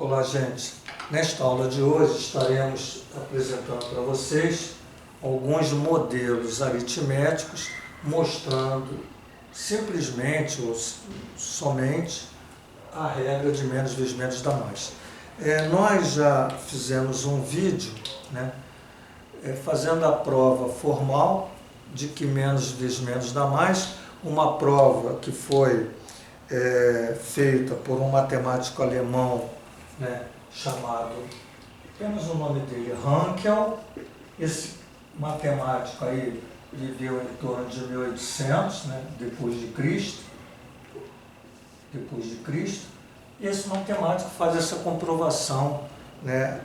Olá, gente. Nesta aula de hoje estaremos apresentando para vocês alguns modelos aritméticos mostrando simplesmente ou somente a regra de menos vezes menos dá mais. Nós já fizemos um vídeo, fazendo a prova formal de que menos vezes menos dá mais, uma prova que foi feita por um matemático alemão, chamado, apenas o nome dele, Hankel. Esse matemático aí viveu em torno de 1800, depois de Cristo. E esse matemático faz essa comprovação,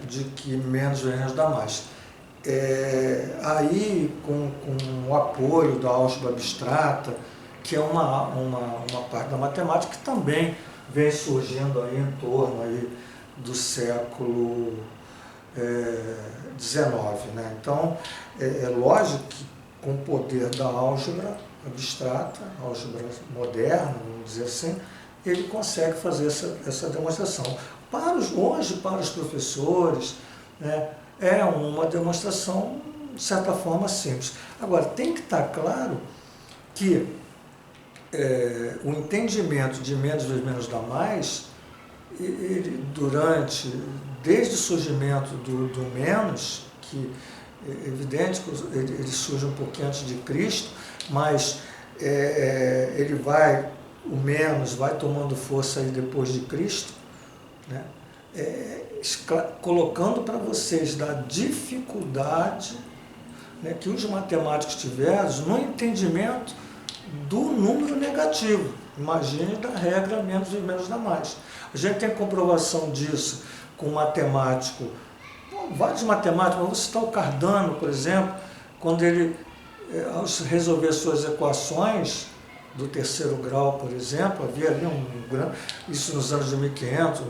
de que menos vezes menos dá mais. Aí, com o apoio da álgebra abstrata, que é uma parte da matemática que também vem surgindo aí em torno aí do século XIX. Então, é lógico que com o poder da álgebra abstrata, álgebra moderna, vamos dizer assim, ele consegue fazer essa demonstração. Hoje, para os professores, é uma demonstração, de certa forma, simples. Agora, tem que estar claro que o entendimento de menos vezes menos dá mais, desde o surgimento do menos, que é evidente que ele surge um pouquinho antes de Cristo, mas o menos vai tomando força aí depois de Cristo, colocando para vocês da dificuldade que os matemáticos tiveram no entendimento do número negativo. Imagine da regra menos vezes menos dá mais. A gente tem comprovação disso com matemático, vários matemáticos, vamos citar o Cardano, por exemplo, quando ele, ao resolver suas equações do terceiro grau, por exemplo, havia ali isso nos anos de 1500,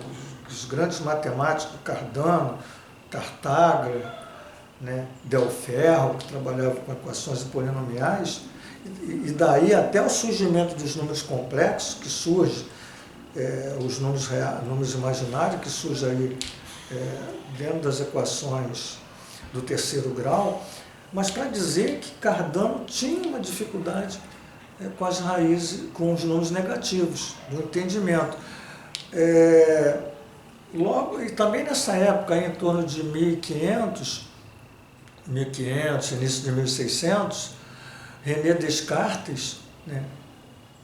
os grandes matemáticos, Cardano, Tartaglia, Del Ferro, que trabalhava com equações polinomiais, e daí até o surgimento dos números complexos, que surge, os números imaginários, que surge aí dentro das equações do terceiro grau, mas para dizer que Cardano tinha uma dificuldade com as raízes, com os números negativos, do entendimento. E também nessa época, em torno de 1500, início de 1600, René Descartes,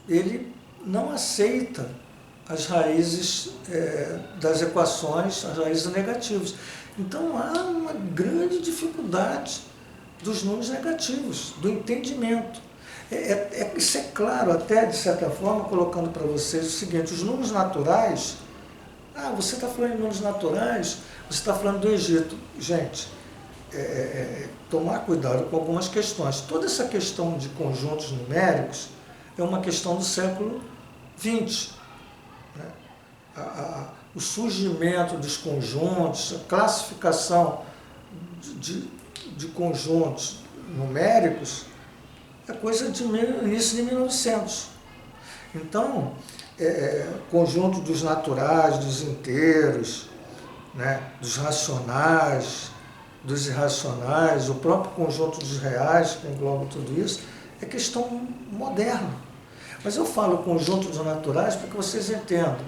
ele não aceita as raízes das equações, as raízes negativas. Então há uma grande dificuldade dos números negativos, do entendimento. Isso é claro, até de certa forma, colocando para vocês o seguinte: os números naturais, você está falando de números naturais, você está falando do Egito. Gente, tomar cuidado com algumas questões. Toda essa questão de conjuntos numéricos é uma questão do século XX. O surgimento dos conjuntos, a classificação de conjuntos numéricos é coisa de início de 1900. Então, conjunto dos naturais, dos inteiros, dos racionais, dos irracionais, o próprio conjunto dos reais, que engloba tudo isso, é questão moderna. Mas eu falo conjunto dos naturais para que vocês entendam.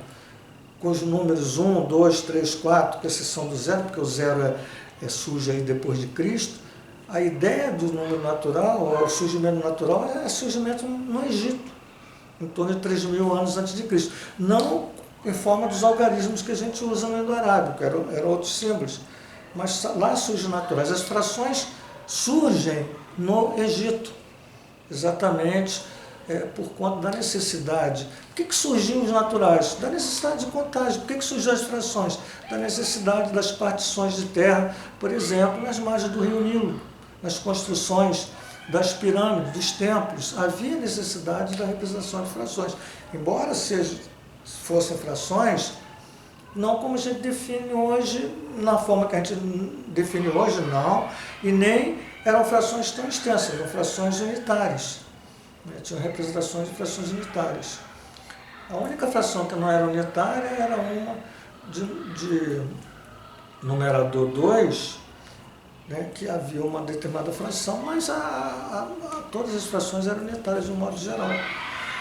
Com os números 1, 2, 3, 4, com exceção do zero, porque o zero surge aí depois de Cristo, a ideia do número natural, o surgimento natural, é surgimento no Egito, em torno de 3.000 anos antes de Cristo. Não em forma dos algarismos que a gente usa no indo-arábico, eram outros símbolos. Mas lá surgem naturais. As frações surgem no Egito, exatamente por conta da necessidade. Por que surgiam os naturais? Da necessidade de contagem. Por que surgiram as frações? Da necessidade das partições de terra, por exemplo, nas margens do rio Nilo, nas construções das pirâmides, dos templos. Havia necessidade da representação de frações. Embora fossem frações, não como a gente define hoje, na forma que a gente define hoje, não, e nem eram frações tão extensas, eram frações unitárias. Tinham representações de frações unitárias. A única fração que não era unitária era uma de numerador 2, né, que havia uma determinada fração, mas todas as frações eram unitárias de um modo geral.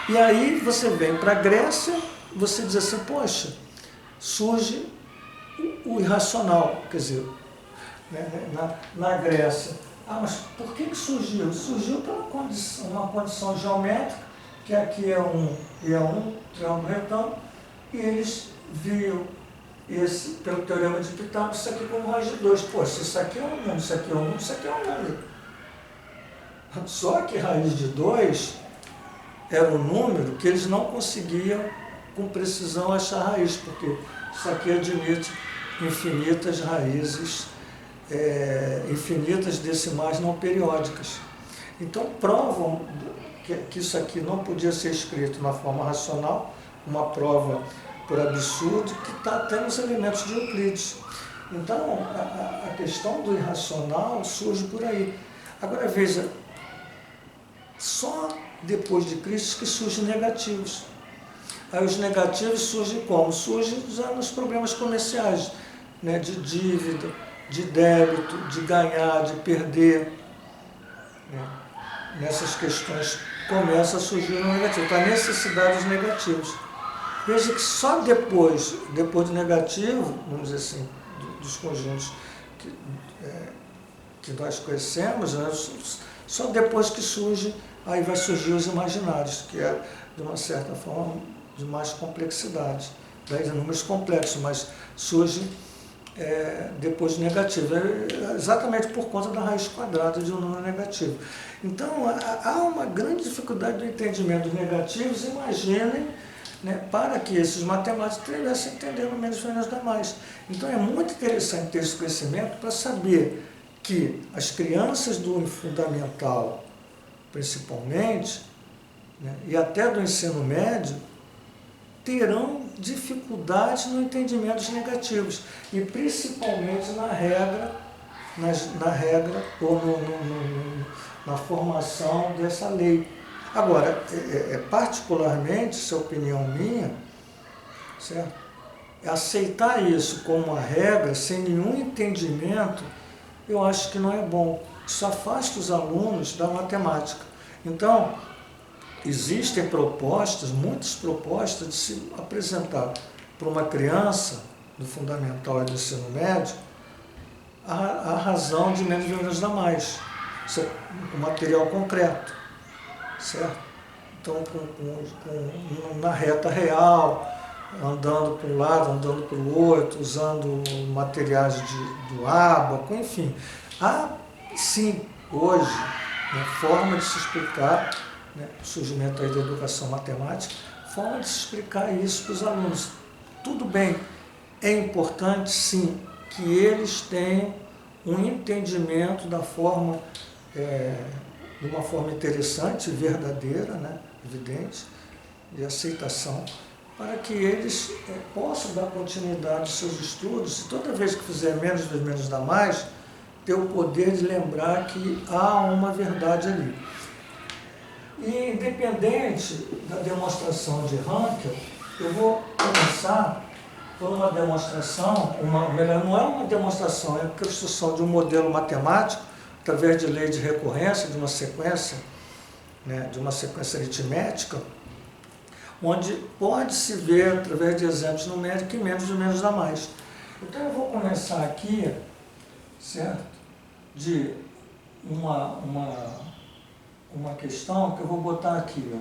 E aí você vem para a Grécia, você diz assim, poxa, surge o irracional, quer dizer, né, na Grécia. Mas por que surgiu? Surgiu por uma condição geométrica, que aqui é um triângulo retângulo, e eles viam pelo teorema de Pitágoras, isso aqui como raiz de 2. Pô, se isso aqui é um número, isso aqui é um número, isso aqui é um número. Só que raiz de 2 era um número que eles não conseguiam com precisão achar raiz, porque isso aqui admite infinitas raízes, infinitas decimais não periódicas. Então provam que isso aqui não podia ser escrito na forma racional, uma prova por absurdo, que está até nos elementos de Euclides. Então, a questão do irracional surge por aí. Agora, veja, só depois de Cristo que surgem negativos. Aí os negativos surgem como? Surgem já nos problemas comerciais, né, de dívida, de débito, de ganhar, de perder. Né? Nessas questões começa a surgir o negativo, então a necessidade dos negativos. Veja que só depois do negativo, vamos dizer assim, dos conjuntos que nós conhecemos, né, só depois que surge, aí vai surgir os imaginários, que é, de uma certa forma, de mais complexidade, de números complexos, mas surge depois do negativo, exatamente por conta da raiz quadrada de um número negativo. Então, há uma grande dificuldade do entendimento dos negativos, imaginem, né, para que esses matemáticos estivessem entendendo menos e menos demais. Então é muito interessante ter esse conhecimento para saber que as crianças do fundamental, principalmente, né, e até do ensino médio, terão dificuldades no entendimento dos negativos, e principalmente na regra ou na formação dessa lei. Agora, particularmente, isso é opinião minha, certo? Aceitar isso como uma regra, sem nenhum entendimento, eu acho que não é bom. Isso afasta os alunos da matemática. Então, existem propostas, muitas propostas, de se apresentar para uma criança do fundamental e do ensino médio a razão de menos e menos dá mais. Isso é um material concreto. Certo? Então, na reta real, andando para um lado, andando para o outro, usando materiais do ábaco, enfim. Há, sim, hoje, né, forma de se explicar, né, o surgimento aí da educação matemática, forma de se explicar isso para os alunos. Tudo bem, é importante, sim, que eles tenham um entendimento da forma... de uma forma interessante, verdadeira, né, evidente, de aceitação, para que eles possam dar continuidade aos seus estudos, e toda vez que fizer menos vezes menos dá mais, ter o poder de lembrar que há uma verdade ali. E independente da demonstração de Hankel, eu vou começar por uma demonstração, melhor, não é uma demonstração, é a construção de um modelo matemático, através de lei de recorrência, de uma sequência, né, de uma sequência aritmética, onde pode-se ver, através de exemplos numéricos, que menos e menos dá mais. Então eu vou começar aqui, certo, de uma questão que eu vou botar aqui, ó.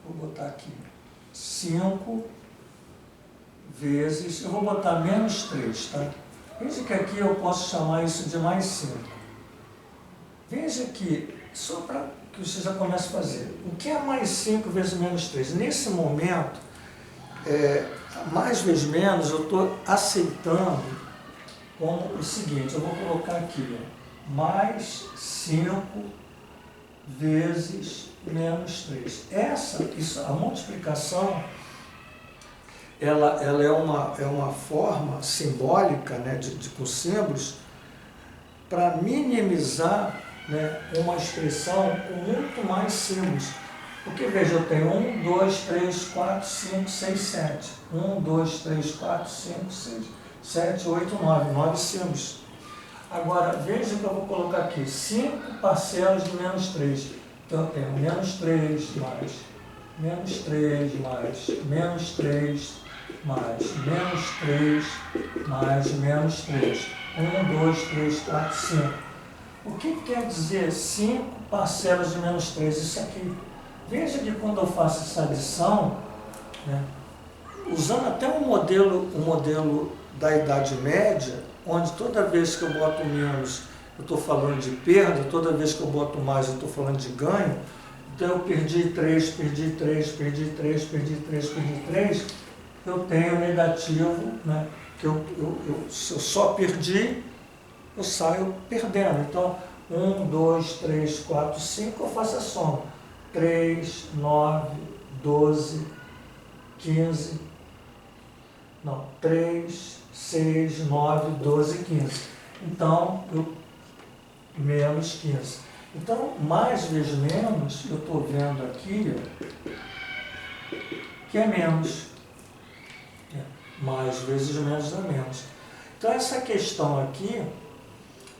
Vou botar aqui 5 vezes, eu vou botar menos 3, tá? Veja que aqui eu posso chamar isso de mais 5. Veja que, só para que você já comece a fazer, o que é mais 5 vezes menos 3? Nesse momento, mais vezes menos, eu estou aceitando como o seguinte, eu vou colocar aqui, ó, mais 5 vezes menos 3. A multiplicação, ela é uma forma simbólica, né, com símbolos, para minimizar, né, uma expressão com muito mais símbolos. Porque, veja, eu tenho 1, 2, 3, 4, 5, 6, 7. 1, 2, 3, 4, 5, 6, 7, 8, 9. 9 símbolos. Agora, veja que eu vou colocar aqui 5 parcelas de menos 3. Então, eu tenho menos 3 mais, menos 3 mais, menos 3 mais, menos 3 mais, menos 3. 1, 2, 3, 4, 5. O que quer dizer 5 parcelas de menos 3? Isso aqui. Veja que quando eu faço essa adição, né, usando até um modelo da Idade Média, onde toda vez que eu boto menos, eu estou falando de perda, toda vez que eu boto mais, eu estou falando de ganho. Então eu perdi 3, perdi 3, perdi 3, perdi 3, perdi 3, eu tenho negativo, né, que se eu só perdi, eu saio perdendo. Então, 1, 2, 3, 4, 5, eu faço a soma. 3, 9, 12, 15, não, 3, 6, 9, 12, 15. Então, menos 15. Então, mais vezes menos, eu estou vendo aqui que é menos. Mais vezes menos dá menos. Então, essa questão aqui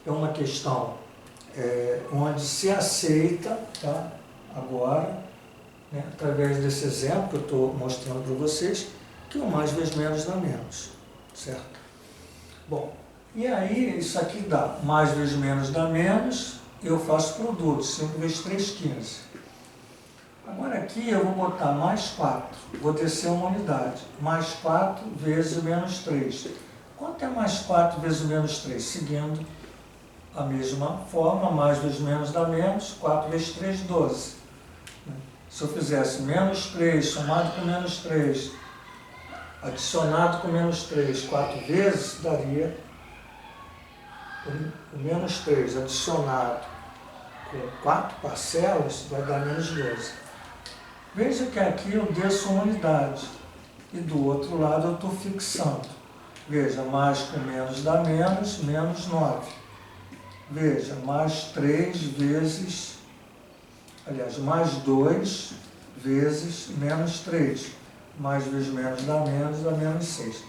é uma questão onde se aceita, tá? Agora, né, através desse exemplo que eu estou mostrando para vocês, que o mais vezes menos dá menos, certo? Bom, e aí isso aqui dá mais vezes menos dá menos, eu faço produto, 5 vezes 3, 15. Agora aqui eu vou botar mais 4, vou descer uma unidade, mais 4 vezes menos 3. Quanto é mais 4 vezes menos 3? Seguindo a mesma forma, mais vezes menos dá menos, 4 vezes 3, 12. Se eu fizesse menos 3 somado com menos 3, adicionado com menos 3, 4 vezes, daria o menos 3 adicionado com 4 parcelas, vai dar menos 12. Veja que aqui eu desço uma unidade e do outro lado eu estou fixando. Veja, mais com menos dá menos, menos 9. Veja, mais 3 vezes, aliás, mais 2 vezes menos 3. Mais vezes menos dá menos 6.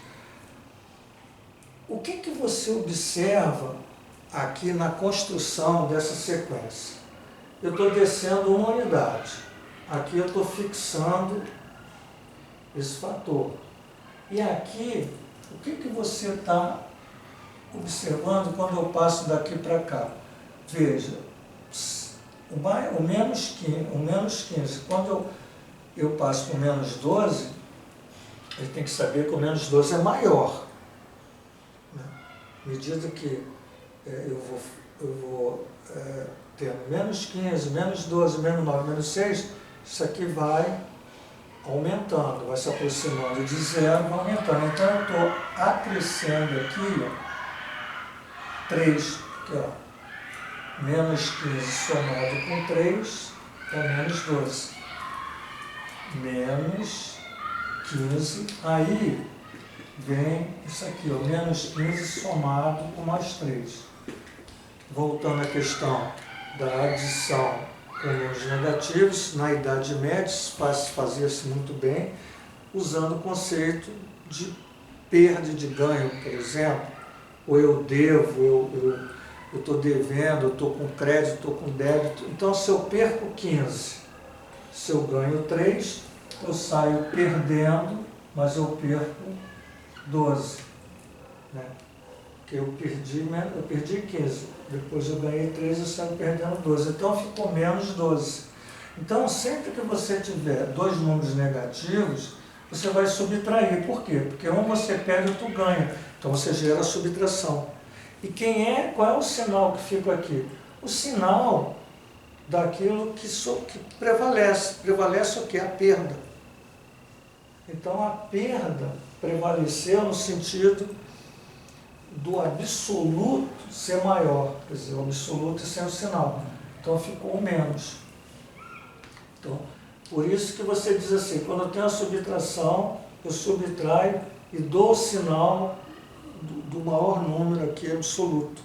O que você observa aqui na construção dessa sequência? Eu estou descendo uma unidade. Aqui eu estou fixando esse fator. E aqui, o que você está observando quando eu passo daqui para cá? Veja, o menos 15, quando eu passo para o menos 12, ele tem que saber que o menos 12 é maior. Né? À medida que eu vou tendo menos 15, menos 12, menos 9, menos 6, isso aqui vai aumentando, vai se aproximando de zero, vai aumentando. Então eu estou acrescendo aqui, ó, 3, aqui, ó, menos 15 somado com 3 é menos 12. Menos 15, aí vem isso aqui, ó, menos 15 somado com mais 3. Voltando à questão da adição com números negativos, na Idade Média fazia-se muito bem, usando o conceito de perda e de ganho, por exemplo, ou eu devo, eu estou devendo, eu estou com crédito, estou com débito. Então, se eu perco 15, se eu ganho 3, eu saio perdendo, mas eu perco 12. Né? Porque eu perdi 15, depois eu ganhei 3, eu saio perdendo 12. Então ficou menos 12. Então, sempre que você tiver dois números negativos, você vai subtrair. Por quê? Porque um você perde e outro ganha. Então você gera a subtração. E qual é o sinal que fica aqui? O sinal daquilo que prevalece. Prevalece o quê? A perda. Então a perda prevaleceu no sentido do absoluto ser maior, quer dizer, o absoluto é sem o sinal. Então ficou menos. Então, por isso que você diz assim, quando eu tenho a subtração, eu subtraio e dou o sinal do maior número aqui absoluto.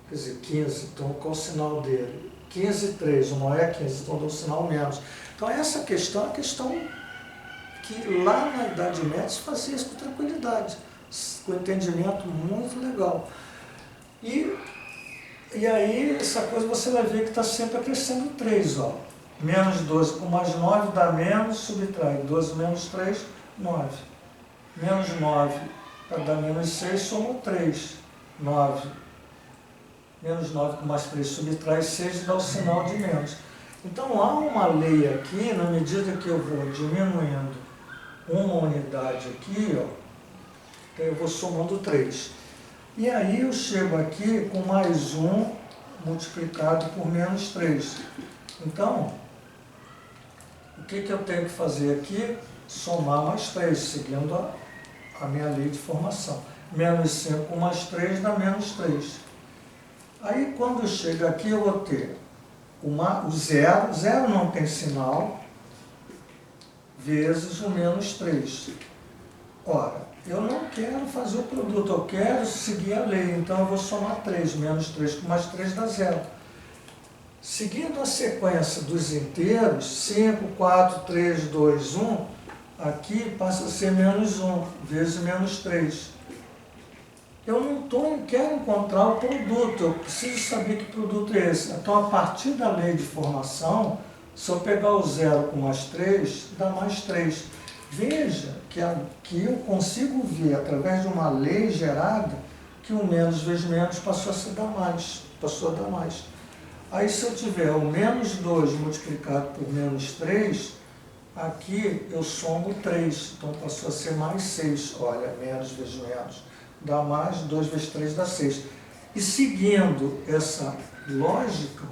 Quer dizer, 15, então qual é o sinal dele? 15 e 3, o maior é 15, então dou o sinal menos. Então Então essa questão é uma questão que lá na Idade Média se fazia isso com tranquilidade, com um entendimento muito legal. E aí essa coisa você vai ver que está sempre acrescendo 3, ó. Menos 12 com mais 9 dá menos, subtrai 12 menos 3, 9. Menos 9 para dar menos 6, soma 3, 9. Menos 9 com mais 3 subtrai 6 e dá o sinal de menos. Então há uma lei aqui, na medida que eu vou diminuindo uma unidade aqui, ó, então eu vou somando 3. E aí eu chego aqui com mais 1 multiplicado por menos 3. Então, o que eu tenho que fazer aqui? Somar mais 3, seguindo a minha lei de formação. Menos 5 com mais 3 dá menos 3. Aí quando eu chego aqui eu vou ter o zero, zero não tem sinal, vezes o menos 3. Ora, eu não quero fazer o produto, eu quero seguir a lei, então eu vou somar 3, menos 3 com mais 3 dá 0. Seguindo a sequência dos inteiros, 5, 4, 3, 2, 1, aqui passa a ser menos 1, vezes menos 3. Eu não quero encontrar o produto, eu preciso saber que produto é esse. Então, a partir da lei de formação, se eu pegar o 0 com mais 3, dá mais 3. Veja que eu consigo ver, através de uma lei gerada, que o menos vezes menos passou a dar mais. Aí, se eu tiver o menos 2 multiplicado por menos 3, aqui eu somo 3, então passou a ser mais 6. Olha, menos vezes menos dá mais, 2 vezes 3 dá 6. E seguindo essa lógica,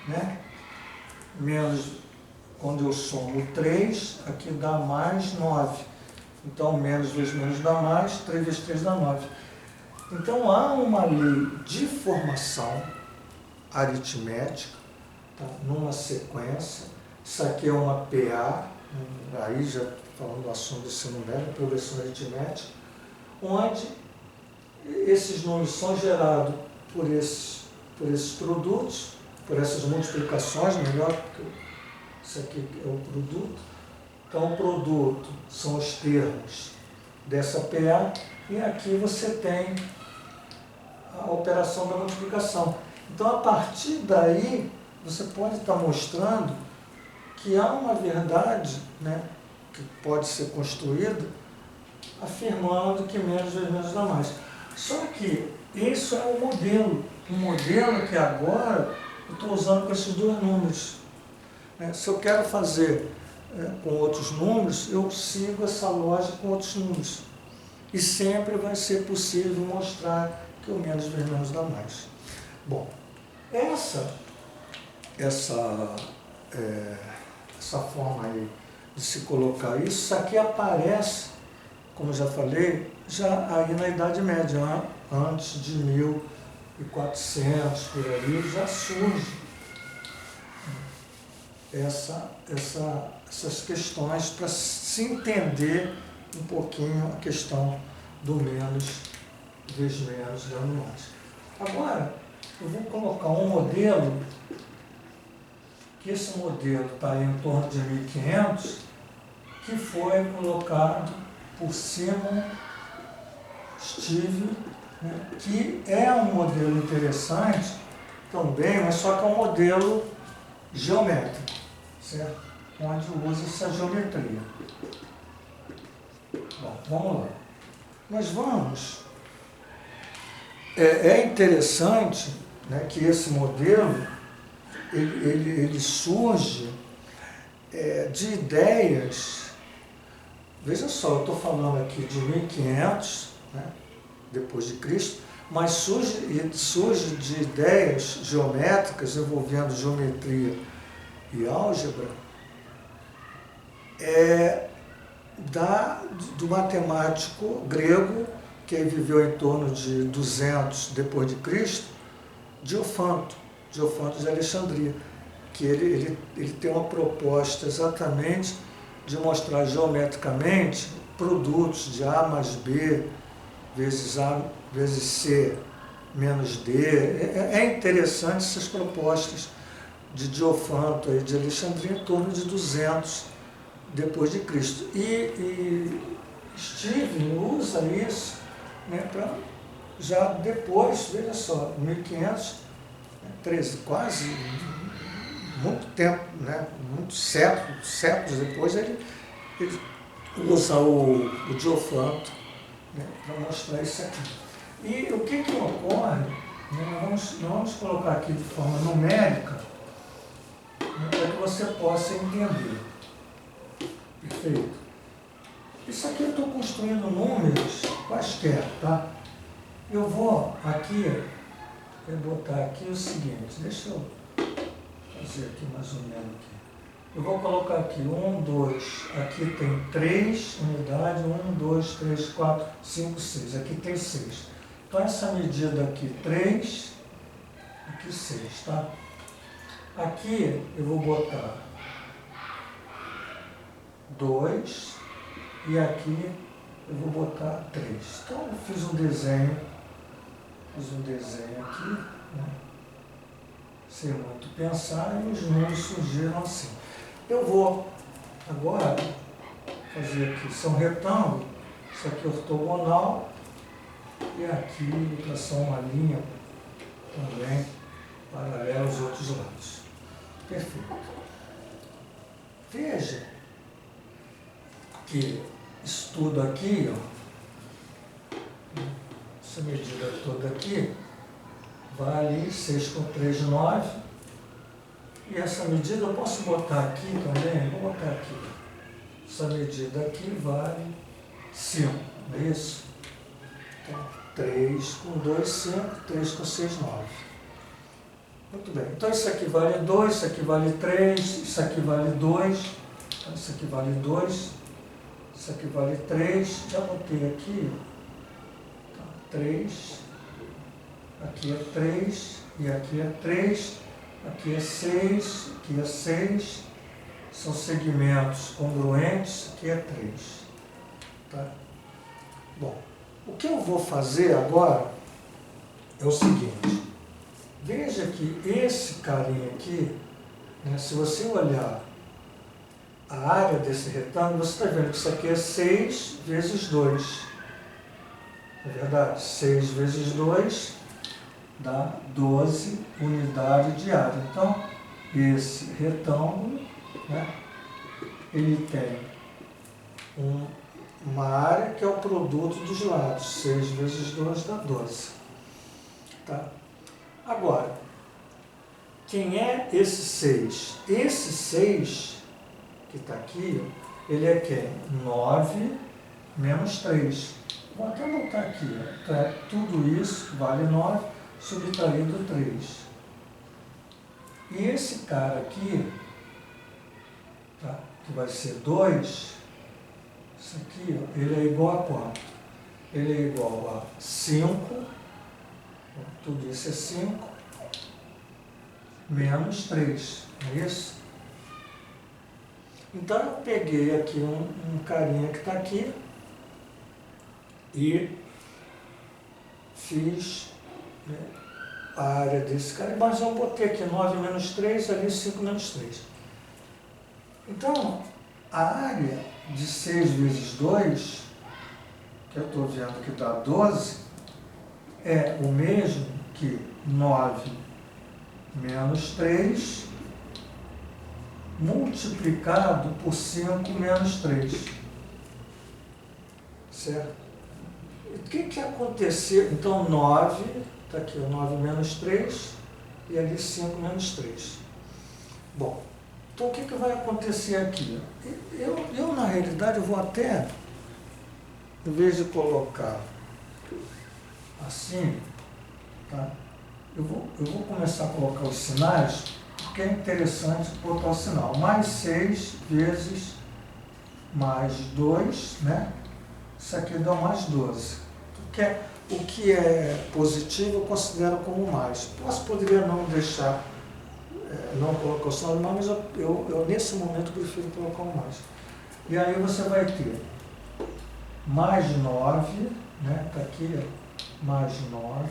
né, menos, quando eu somo 3, aqui dá mais 9. Então, menos vezes menos dá mais, 3 vezes 3 dá 9. Então, há uma lei de formação aritmética, tá, numa sequência. Isso aqui é uma PA, aí já falando do assunto do ensino médio, progressão aritmética, onde esses números são gerados por esses produtos, por essas multiplicações, melhor, porque isso aqui é o produto. Então, o produto são os termos dessa PA, e aqui você tem a operação da multiplicação. Então, a partir daí, você pode estar mostrando que há uma verdade, né, que pode ser construída, afirmando que menos vezes menos dá mais. Só que isso é um modelo que agora eu estou usando com esses dois números. Se eu quero fazer com outros números, eu sigo essa lógica com outros números. E sempre vai ser possível mostrar que o menos vezes menos dá mais. Bom, essa forma aí de se colocar isso aqui aparece, como eu já falei, já aí na Idade Média, antes de 1400, por aí, já surge essas questões para se entender um pouquinho a questão do menos vezes menos dando mais. Agora, eu vou colocar um modelo, que esse modelo está em torno de 1500, que foi colocado por Simon Steve, né, que é um modelo interessante também, mas só que é um modelo geométrico, certo? Onde usa essa geometria. Bom, vamos lá. Nós vamos... É interessante, né, que esse modelo ele surge de ideias. Veja só, eu estou falando aqui de 1500, né, depois de Cristo, mas surge de ideias geométricas envolvendo geometria e álgebra, do matemático grego, que viveu em torno de 200 depois de Cristo, Diofanto de Alexandria, que ele tem uma proposta exatamente de mostrar geometricamente produtos de A mais B vezes A vezes C menos D. É interessante essas propostas, de Diofanto aí de Alexandria, em torno de 200 depois de Cristo. E Steven usa isso, né, para já depois, veja só, 1500, 13, quase muito tempo, né, muitos séculos depois, ele usa o Diofanto, né, para mostrar isso aqui. E o que ocorre, né, nós vamos colocar aqui de forma numérica, né, para que você possa entender. Perfeito? Isso aqui eu estou construindo números quaisquer, tá? Eu vou aqui, botar aqui o seguinte, deixa eu fazer aqui mais ou menos aqui. Eu vou colocar aqui 1, 2, aqui tem 3 unidades, 1, 2, 3, 4, 5, 6, aqui tem 6. Então essa medida aqui 3, aqui 6, tá? Aqui eu vou botar 2 e aqui eu vou botar 3. Então eu fiz um desenho aqui, né? Sem muito pensar, e os números surgiram assim. Eu vou agora fazer aqui, são retângulos, isso aqui é ortogonal, e aqui vou traçar uma linha também paralela aos outros lados. Perfeito. Veja que isso tudo aqui, ó, essa medida toda aqui, vale 6 com 3, 9. E essa medida eu posso botar aqui também, vou botar aqui. Essa medida aqui vale 5, não é isso? Então, 3 com 2, 5, 3 com 6, 9. Muito bem. Então isso aqui vale 2, isso aqui vale 3, isso aqui vale 2, então, isso aqui vale 2, isso aqui vale 3, já botei aqui, então, 3, aqui é 3, e aqui é 3, aqui é 6, aqui é 6, são segmentos congruentes, aqui é 3. Tá? Bom, o que eu vou fazer agora é o seguinte, veja que esse carinha aqui, né, se você olhar a área desse retângulo, você está vendo que isso aqui é 6 vezes 2. É verdade? 6 vezes 2 dá 12 unidades de área. Então, esse retângulo, né, ele tem uma área que é o produto dos lados. 6 vezes 2 dá 12. Tá? Agora, quem é esse 6? Esse 6 que está aqui, ele é quem? 9 menos 3. Vou até botar aqui, ó. Tudo isso vale 9, subtraído 3. E esse cara aqui, tá, que vai ser 2, isso aqui, ó, ele é igual a quanto? Ele é igual a 5, tudo isso é 5, menos 3, não é isso? Então eu peguei aqui um carinha que está aqui e fiz, né, a área desse cara, mas eu botei aqui 9 menos 3, ali 5 menos 3. Então, a área de 6 vezes 2, que eu estou vendo que dá 12, é o mesmo que 9 menos 3 multiplicado por 5 menos 3. Certo? O que aconteceu? Então, 9, está aqui o 9 menos 3, e ali 5 menos 3. Bom, então o que vai acontecer aqui? Eu na realidade, eu vou até, em vez de colocar assim, tá? Eu vou começar a colocar os sinais, porque é interessante botar o sinal. Mais 6 vezes mais 2, né? Isso aqui dá mais 12. O que é positivo eu considero como mais. Poderia não deixar, não colocar o sinal de mais, mas eu nesse momento prefiro colocar o mais. E aí você vai ter mais 9, né? Está aqui, ó, mais 9,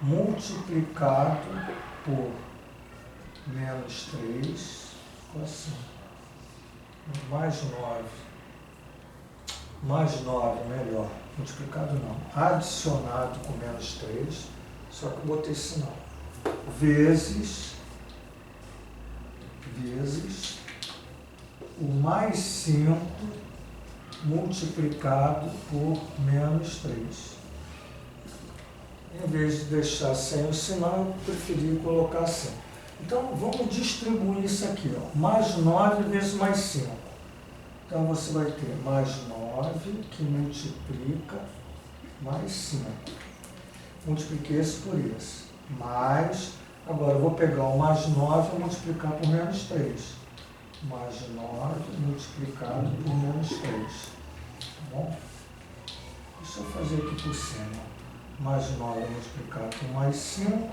multiplicado por menos 3, ficou assim. Mais 9. Mais 9, melhor. Multiplicado não. Adicionado com menos 3, só que eu botei sinal. Vezes o mais 5 multiplicado por menos 3. Em vez de deixar sem o sinal, eu preferi colocar assim. Então, vamos distribuir isso aqui. Ó. Mais 9 vezes mais 5. Então, você vai ter mais 9 que multiplica mais 5. Multipliquei esse por esse. Mais, agora eu vou pegar o mais 9 e multiplicar por menos 3. Mais 9 multiplicado por menos 3. Tá bom? Deixa eu fazer aqui por cima. Mais 9 multiplicado por mais 5.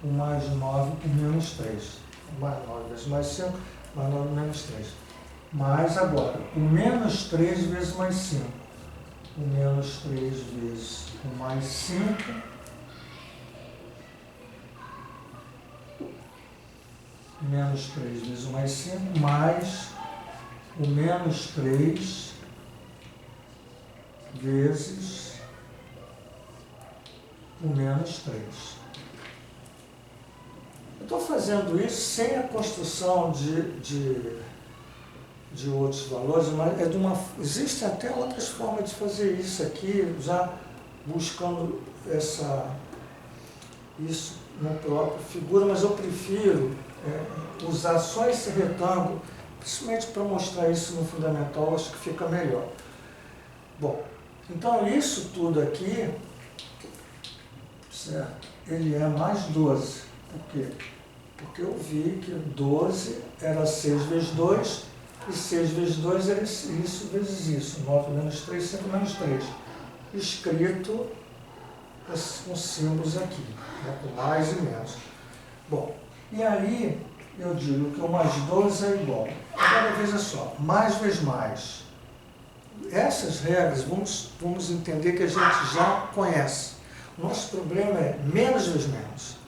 O mais 9 por menos 3. Mais 9 vezes mais 5, mais 9 menos 3. Mais agora, o menos 3 vezes mais 5. O menos 3 vezes o mais 5. Menos 3 vezes o mais 5, mais o menos 3 vezes o menos 3. Eu estou fazendo isso sem a construção de outros valores, mas existem até outras formas de fazer isso aqui, já buscando isso na própria figura, mas eu prefiro usar só esse retângulo, principalmente para mostrar isso no fundamental, acho que fica melhor. Bom, então isso tudo aqui, certo? Ele é mais 12. Por quê? Porque eu vi que 12 era 6 vezes 2, e 6 vezes 2 era isso vezes isso. 9 menos 3, 5 menos 3. Escrito com símbolos aqui, né, com mais e menos. Bom, e aí eu digo que o mais 12 é igual. Agora veja só, mais vezes mais. Essas regras vamos entender que a gente já conhece. O nosso problema é menos vezes menos.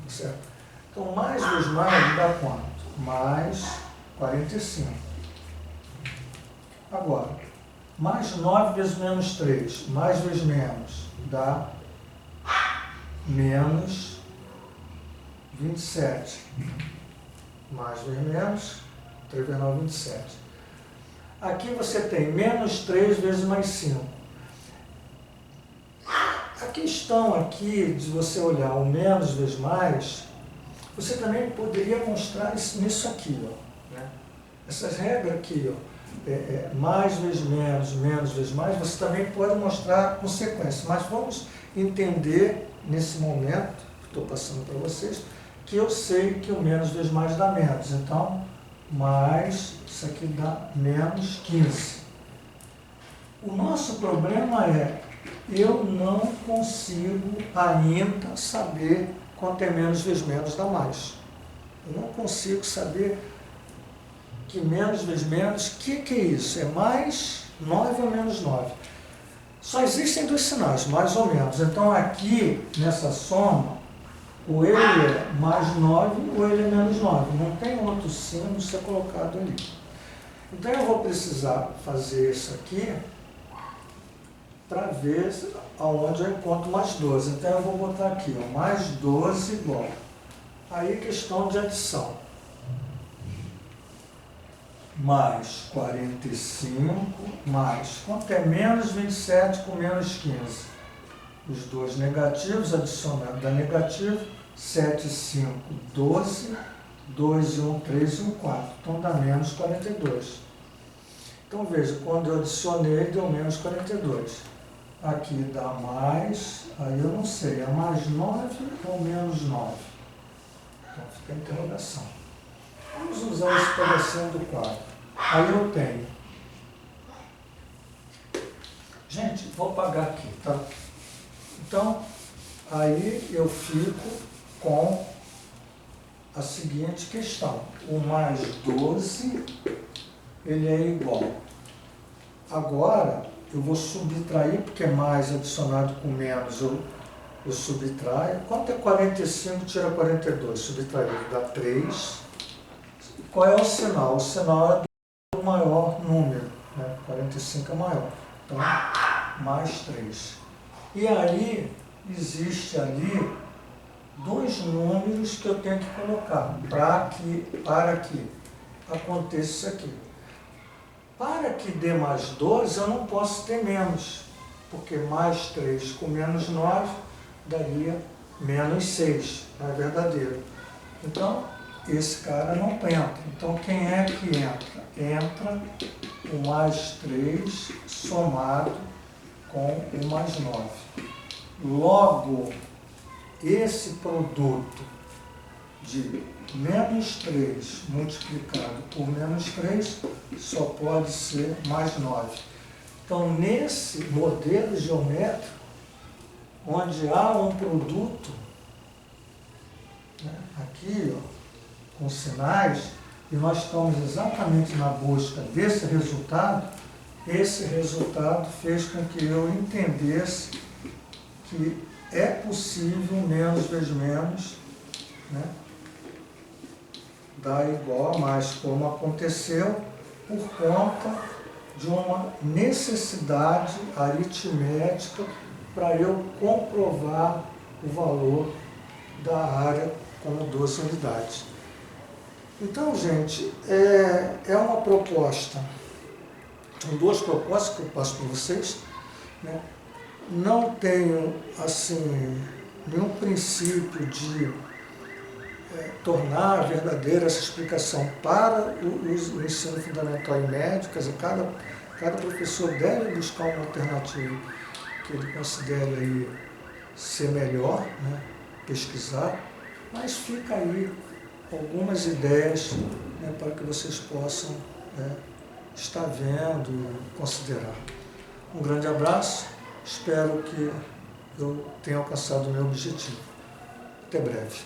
Certo? Então, mais vezes mais dá quanto? Mais 45. Agora, mais 9 vezes menos 3, mais vezes menos, dá menos 27. Mais vezes menos, 3 vezes 9, 27. Aqui você tem menos 3 vezes mais 5. A questão aqui de você olhar o menos vezes mais, você também poderia mostrar nisso aqui, ó, né? Essas regras aqui, ó, mais vezes menos, menos vezes mais, você também pode mostrar consequências. Mas vamos entender nesse momento, que estou passando para vocês, que eu sei que o menos vezes mais dá menos. Então, mais, isso aqui dá menos 15. O nosso problema é, eu não consigo ainda saber quanto é menos vezes menos dá mais. Eu não consigo saber que menos vezes menos, o que é isso? É mais 9 ou menos 9? Só existem dois sinais, mais ou menos. Então aqui, nessa soma, ou ele é mais 9 ou ele é menos 9. Não tem outro símbolo ser colocado ali. Então eu vou precisar fazer isso aqui para ver aonde eu encontro mais 12. Então eu vou botar aqui, ó, mais 12 igual. Aí questão de adição. Mais 45, mais, quanto é menos 27 com menos 15? Os dois negativos, adicionado da negativo, 7, 5, 12, 2 e 1, 3 e 1, 4. Então dá menos 42. Então veja, quando eu adicionei, deu menos 42. Aqui dá mais, aí eu não sei, é mais 9 ou menos 9? Então fica a interrogação. Vamos usar esse pedacinho do quadro. Aí eu tenho. Gente, vou apagar aqui, tá? Então, aí eu fico com a seguinte questão. O mais 12, ele é igual. Agora, eu vou subtrair, porque mais adicionado com menos, eu subtraio. Quanto é 45 tira 42? Subtrair dá 3. Qual é o sinal? O sinal é do maior número, né? 45 é maior. Então, mais 3. E aí, existe ali dois números que eu tenho que colocar para que aconteça isso aqui. Para que dê mais 12, eu não posso ter menos, porque mais 3 com menos 9 daria menos 6, não é verdadeiro. Então, esse cara não entra. Então, quem é que entra? Entra o mais 3 somado com o mais 9. Logo, esse produto de menos 3 multiplicado por menos 3 só pode ser mais 9. Então, nesse modelo geométrico, onde há um produto, né, aqui, ó, com sinais, e nós estamos exatamente na busca desse resultado, esse resultado fez com que eu entendesse que é possível menos vezes menos, né, dar igual a mais, como aconteceu por conta de uma necessidade aritmética para eu comprovar o valor da área com 12 unidades. Então, gente, é uma proposta, são duas propostas que eu passo para vocês, né? Não tenho, assim, nenhum princípio de tornar verdadeira essa explicação para o ensino fundamental e médio, quer dizer, cada professor deve buscar uma alternativa que ele considere aí ser melhor, né, pesquisar, mas fica aí algumas ideias, né, para que vocês possam, né, estar vendo e considerar. Um grande abraço, espero que eu tenha alcançado o meu objetivo. Até breve.